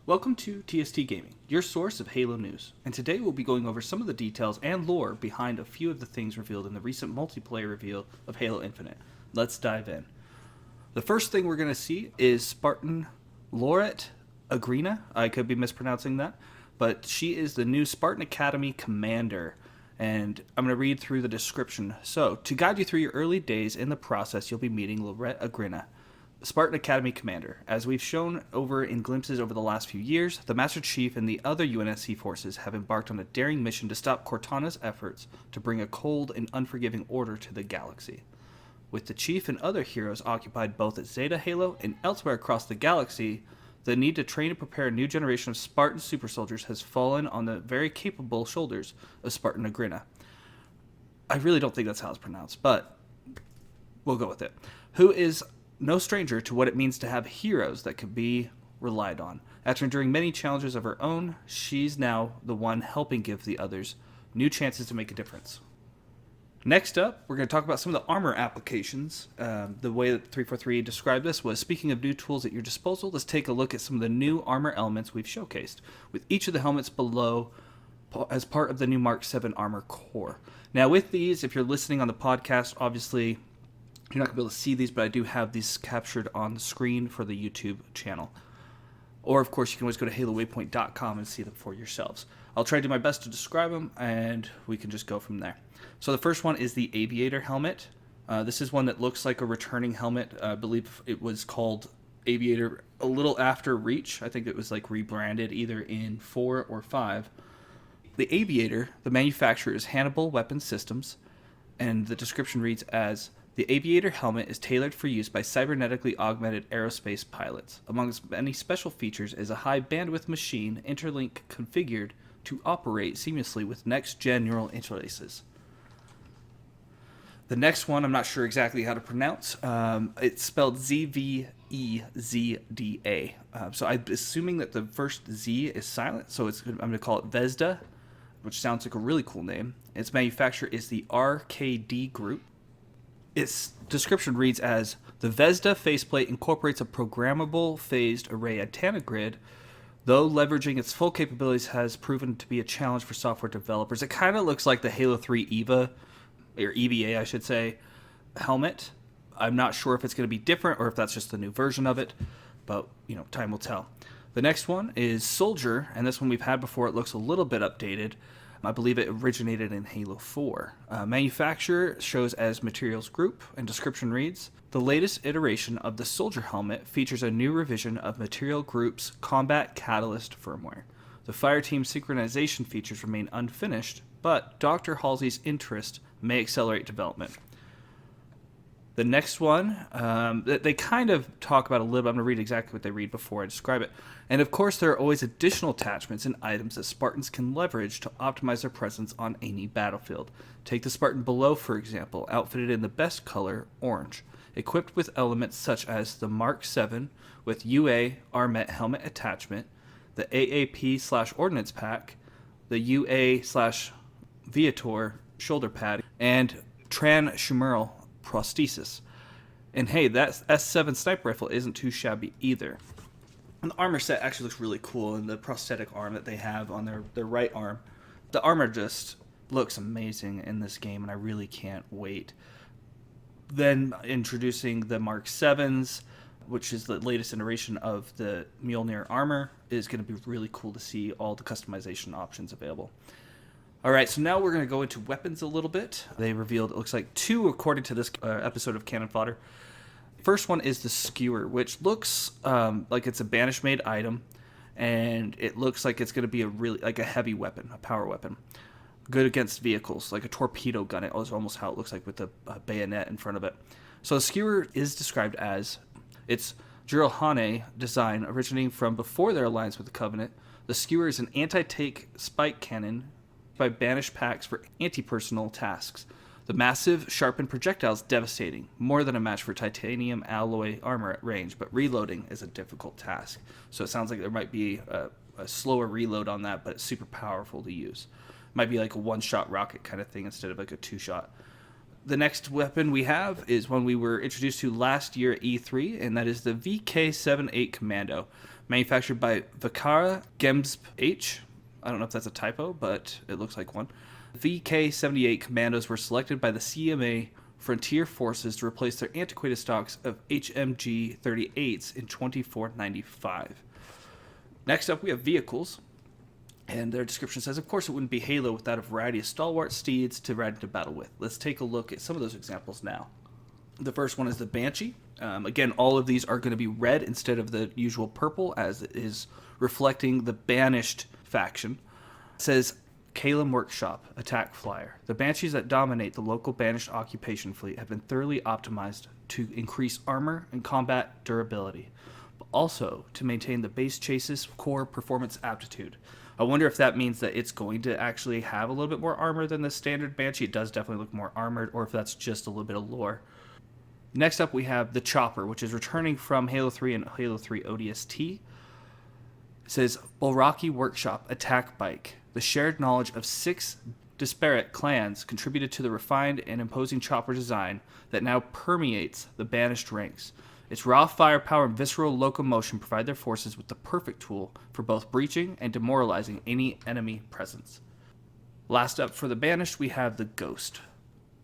Welcome to TST Gaming, your source of Halo news, and today we'll be going over some of the details and lore behind a few of the things revealed in the recent multiplayer reveal of Halo Infinite. Let's dive in. The first thing we're going to see is Spartan Lauret Agrina. I could be mispronouncing that, but she is the new Spartan Academy Commander, and I'm going to read through the description. So, to guide you through your early days in the process, you'll be meeting Lauret Agrina, Spartan Academy Commander. As we've shown over in glimpses over the last few years, the Master Chief and the other UNSC forces have embarked on a daring mission to stop Cortana's efforts to bring a cold and unforgiving order to the galaxy. With the Chief and other heroes occupied both at Zeta Halo and elsewhere across the galaxy, the need to train and prepare a new generation of Spartan super soldiers has fallen on the very capable shoulders of Spartan Agrina. I really don't think that's how it's pronounced, but we'll go with it. Who is no stranger to what it means to have heroes that can be relied on. After enduring many challenges of her own, she's now the one helping give the others new chances to make a difference. Next up, we're going to talk about some of the armor applications. The way that 343 described this was, speaking of new tools at your disposal, let's take a look at some of the new armor elements we've showcased, with each of the helmets below as part of the new Mark 7 armor core. Now with these, if you're listening on the podcast, obviously you're not going to be able to see these, but I do have these captured on the screen for the YouTube channel. Or, of course, you can always go to halowaypoint.com and see them for yourselves. I'll try to do my best to describe them, and we can just go from there. So the first one is the Aviator helmet. This is one that looks like a returning helmet. I believe it was called Aviator a little after Reach. I think it was like rebranded either in 4 or 5. The Aviator, the manufacturer is Hannibal Weapon Systems, and the description reads as, the Aviator helmet is tailored for use by cybernetically augmented aerospace pilots. Amongst many special features is a high bandwidth machine interlink configured to operate seamlessly with next-gen neural interfaces. The next one, I'm not sure exactly how to pronounce. It's spelled ZVEZDA. So I'm assuming that the first Z is silent, so I'm going to call it Vesda, which sounds like a really cool name. Its manufacturer is the RKD Group. Its description reads as, the Vesda faceplate incorporates a programmable phased array antenna grid. Though leveraging its full capabilities has proven to be a challenge for software developers. It kind of looks like the Halo 3 EVA, or EVA I should say, helmet. I'm not sure if it's going to be different or if that's just the new version of it, but time will tell. The next one is Soldier, and this one we've had before. It looks a little bit updated. I believe it originated in Halo 4. Manufacturer shows as Materials Group, and description reads, the latest iteration of the Soldier helmet features a new revision of Material Group's Combat Catalyst firmware. The Fireteam synchronization features remain unfinished, but Dr. Halsey's interest may accelerate development. The next one, they kind of talk about a little bit. I'm going to read exactly what they read before I describe it. And of course, there are always additional attachments and items that Spartans can leverage to optimize their presence on any battlefield. Take the Spartan below, for example, outfitted in the best color, orange, equipped with elements such as the Mark 7 with UA Armet helmet attachment, the AAP/Ordnance pack, the UA/Aviator shoulder pad, and transhumeral prosthesis. And hey, that S7 sniper rifle isn't too shabby either. And the armor set actually looks really cool, and the prosthetic arm that they have on their right arm. The armor just looks amazing in this game, and I really can't wait. Then introducing the Mark 7s, which is the latest iteration of the Mjolnir armor, is going to be really cool to see all the customization options available. Alright, so now we're going to go into weapons a little bit. They revealed, it looks like 2 according to this episode of Canon Fodder. First one is the Skewer, which looks like it's a Banish-made item, and it looks like it's going to be a heavy weapon, a power weapon. Good against vehicles, like a torpedo gun. It is almost how it looks like with a bayonet in front of it. So the Skewer is described as, it's Jiralhane design originating from before their alliance with the Covenant. The Skewer is an anti-tank spike cannon by Banish packs for anti-personnel tasks. The massive, sharpened projectile is devastating, more than a match for titanium alloy armor at range, but reloading is a difficult task. So it sounds like there might be a slower reload on that, but it's super powerful to use. Might be like a one-shot rocket kind of thing instead of like a two-shot. The next weapon we have is one we were introduced to last year at E3, and that is the VK78 Commando. manufactured by VK78. I don't know if that's a typo, but it looks like one. VK78 Commandos were selected by the CMA Frontier Forces to replace their antiquated stocks of HMG 38s in 2495. Next up, we have vehicles. And their description says, of course, it wouldn't be Halo without a variety of stalwart steeds to ride into battle with. Let's take a look at some of those examples now. The first one is the Banshee. Again, all of these are going to be red instead of the usual purple, as it is reflecting the banished faction. It says, Calum Workshop, Attack Flyer. The Banshees that dominate the local banished occupation fleet have been thoroughly optimized to increase armor and combat durability, but also to maintain the base chase's core performance aptitude. I wonder if that means that it's going to actually have a little bit more armor than the standard Banshee. It does definitely look more armored, or if that's just a little bit of lore. Next up, we have the Chopper, which is returning from Halo 3 and Halo 3 ODST. It says, Bolraki Workshop Attack Bike. The shared knowledge of 6 disparate clans contributed to the refined and imposing chopper design that now permeates the banished ranks. Its raw firepower and visceral locomotion provide their forces with the perfect tool for both breaching and demoralizing any enemy presence. Last up for the banished, we have the Ghost.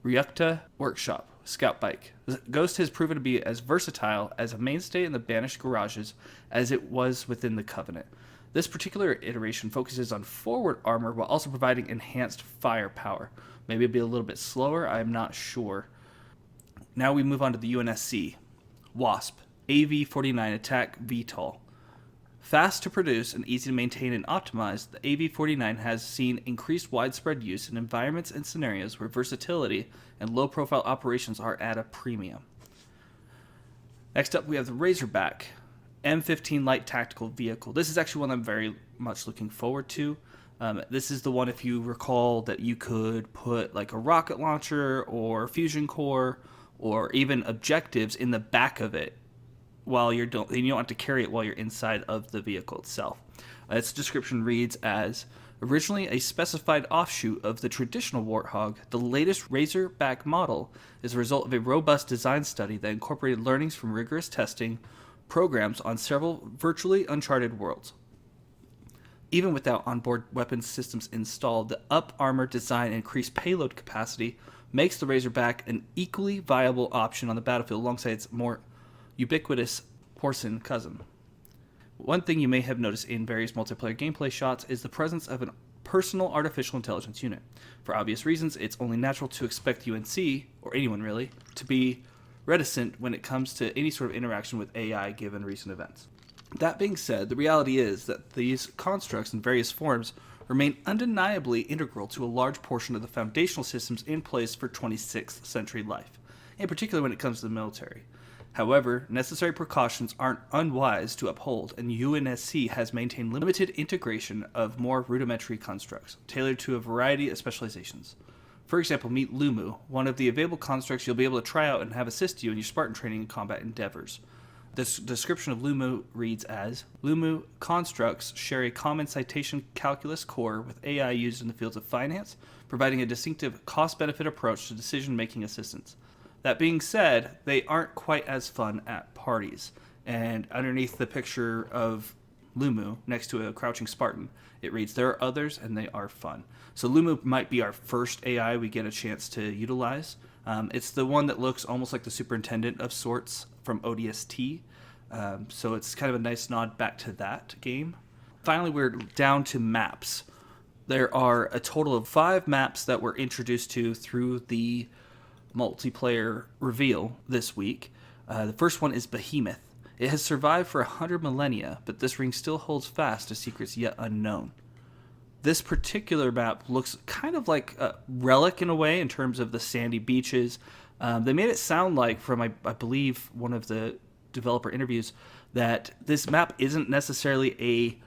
Ryukta Workshop Scout Bike. The Ghost has proven to be as versatile as a mainstay in the banished garages as it was within the Covenant. This particular iteration focuses on forward armor while also providing enhanced firepower. Maybe it'll be a little bit slower, I'm not sure. Now we move on to the UNSC. Wasp, AV-49 Attack VTOL. Fast to produce and easy to maintain and optimize, the AV-49 has seen increased widespread use in environments and scenarios where versatility and low-profile operations are at a premium. Next up, we have the Razorback, M15 Light Tactical Vehicle. This is actually one I'm very much looking forward to. This is the one, if you recall, that you could put like a rocket launcher or fusion core or even objectives in the back of it while you don't have to carry it while you're inside of the vehicle itself. Its description reads as, originally a specified offshoot of the traditional Warthog, the latest Razorback model is a result of a robust design study that incorporated learnings from rigorous testing programs on several virtually uncharted worlds. Even without onboard weapons systems installed, the up-armor design and increased payload capacity makes the Razorback an equally viable option on the battlefield alongside its more ubiquitous porcine cousin. One thing you may have noticed in various multiplayer gameplay shots is the presence of a personal artificial intelligence unit. For obvious reasons, it's only natural to expect UNC, or anyone really, to be reticent when it comes to any sort of interaction with AI given recent events. That being said, the reality is that these constructs in various forms remain undeniably integral to a large portion of the foundational systems in place for 26th century life, in particular when it comes to the military. However, necessary precautions aren't unwise to uphold, and UNSC has maintained limited integration of more rudimentary constructs, tailored to a variety of specializations. For example, meet LUMU, one of the available constructs you'll be able to try out and have assist you in your Spartan training and combat endeavors. The description of LUMU reads as, LUMU constructs share a common citation calculus core with AI used in the fields of finance, providing a distinctive cost-benefit approach to decision-making assistance. That being said, they aren't quite as fun at parties. And underneath the picture of LUMU, next to a crouching Spartan, it reads, there are others and they are fun. So LUMU might be our first AI we get a chance to utilize. It's the one that looks almost like the superintendent of sorts from ODST. So it's kind of a nice nod back to that game. Finally, we're down to maps. There are a total of 5 maps that were introduced to through the multiplayer reveal this week. The first one is Behemoth. It has survived for 100 millennia, but this ring still holds fast to secrets yet unknown. This particular map looks kind of like a relic in a way in terms of the sandy beaches. They made it sound like, from I believe one of the developer interviews, that this map isn't necessarily a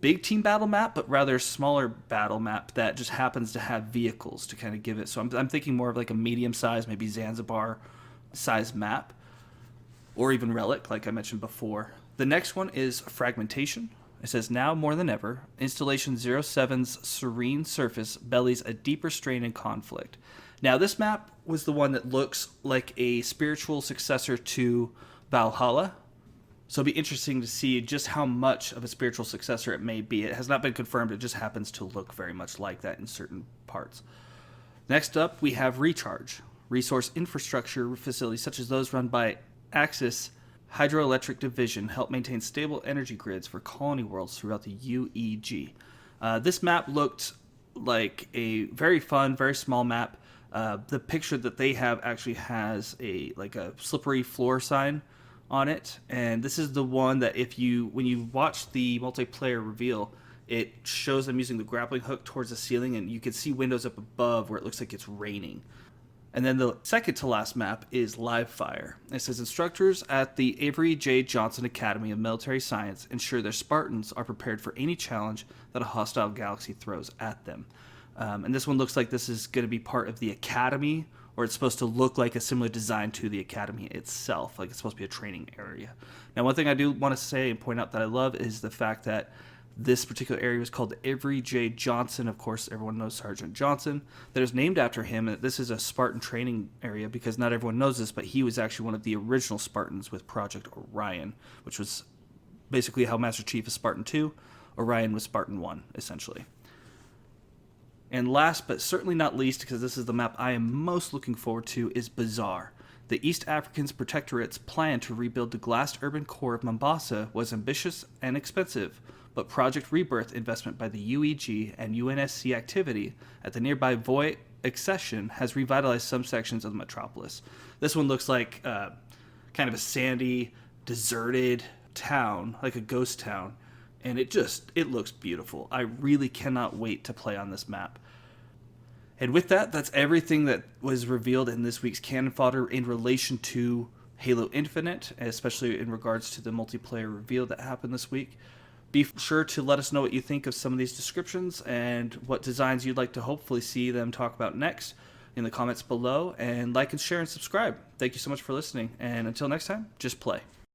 big team battle map, but rather a smaller battle map that just happens to have vehicles to kind of give it. So I'm thinking more of like a medium size, maybe Zanzibar size map, or even relic, like I mentioned before. The next one is Fragmentation. It says, now more than ever, Installation 07's serene surface bellies a deeper strain and conflict. Now, this map was the one that looks like a spiritual successor to Valhalla. So it'll be interesting to see just how much of a spiritual successor it may be. It has not been confirmed, it just happens to look very much like that in certain parts. Next up, we have Recharge. Resource infrastructure facilities such as those run by Axis Hydroelectric Division help maintain stable energy grids for colony worlds throughout the UEG. This map looked like a very fun, very small map. The picture that they have actually has a slippery floor sign on it, and this is the one that when you watch the multiplayer reveal, it shows them using the grappling hook towards the ceiling, and you can see windows up above where it looks like it's raining. And then the second to last map is Live Fire. It says instructors at the Avery J. Johnson Academy of Military Science ensure their Spartans are prepared for any challenge that a hostile galaxy throws at them. And this one looks like this is going to be part of the Academy, or it's supposed to look like a similar design to the Academy itself, like it's supposed to be a training area. Now, one thing I do want to say and point out that I love is the fact that this particular area was called the Avery J. Johnson. Of course, everyone knows Sergeant Johnson. That is named after him, and this is a Spartan training area because not everyone knows this, but he was actually one of the original Spartans with Project Orion, which was basically how Master Chief is Spartan 2. Orion was Spartan 1, essentially. And last but certainly not least, because this is the map I am most looking forward to, is Bazaar. The East Africans Protectorate's plan to rebuild the glassed urban core of Mombasa was ambitious and expensive, but Project Rebirth investment by the UEG and UNSC activity at the nearby Voi accession has revitalized some sections of the metropolis. This one looks like kind of a sandy, deserted town, like a ghost town, and it looks beautiful. I really cannot wait to play on this map. And with that, that's everything that was revealed in this week's Canon Fodder in relation to Halo Infinite, especially in regards to the multiplayer reveal that happened this week. Be sure to let us know what you think of some of these descriptions and what designs you'd like to hopefully see them talk about next in the comments below. And like and share and subscribe. Thank you so much for listening. And until next time, just play.